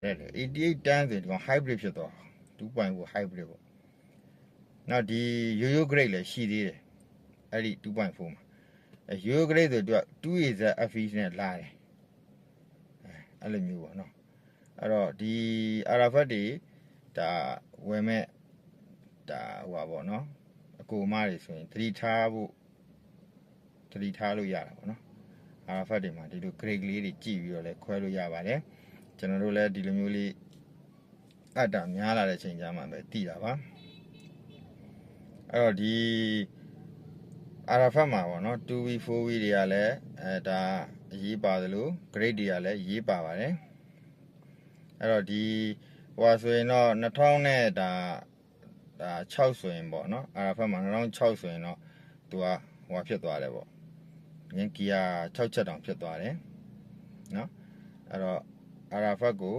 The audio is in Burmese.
88 tons ဆိုဒီကောင် hybrid ဖြစ်သွား2.4 hybrid ပေါ့နောက်ဒီ yo grade လည်းရှိသေးတယ်အဲ့ဒီ2.4မှာyo grade ဆိုတော့ 2AZ FE နဲ့လာတယ်အဲ့လိုမျိုးပေါ့နော်အဲ့တော့ဒီ Arafat တွေဒါဝယ်မဲ့ဒါဟိုပါပေါ့နော်အကိုမတွေဆိုရင်သတိထားလို့ရတာပေါ့နော် Arafat တွေမှာဒီလို grade ကလေးတွေကြည့်ပြီးတော့လဲခွဲလို့ရပါတယ်ကျွန်တော်တို့လည်းဒီလိုမျိုးလေးအတ္တများလာတဲ့ချိန်ကြမှာပဲတည်တာပါအဲ့တော့ဒီ Arafat မှာပေါ့နော် 2V 4V တွေကလည်းဒါအရေးပါသလို grade တွေကလည်းရေးပါပါတယ်အဲ့တော့ဒီဟိုဆိုရင်တော့2000နဲ့ဒါ6ဆိုရင်ပေါ့နော် Arafat မှာ2006ဆိုရင်တော့သူကဟိုဖြစ်သွားတယ်ပေါ့ငင်းကီယာ6ချက်တောင်ဖြစ်သွားတယ်နော်အဲ့တော့ Arafat ကို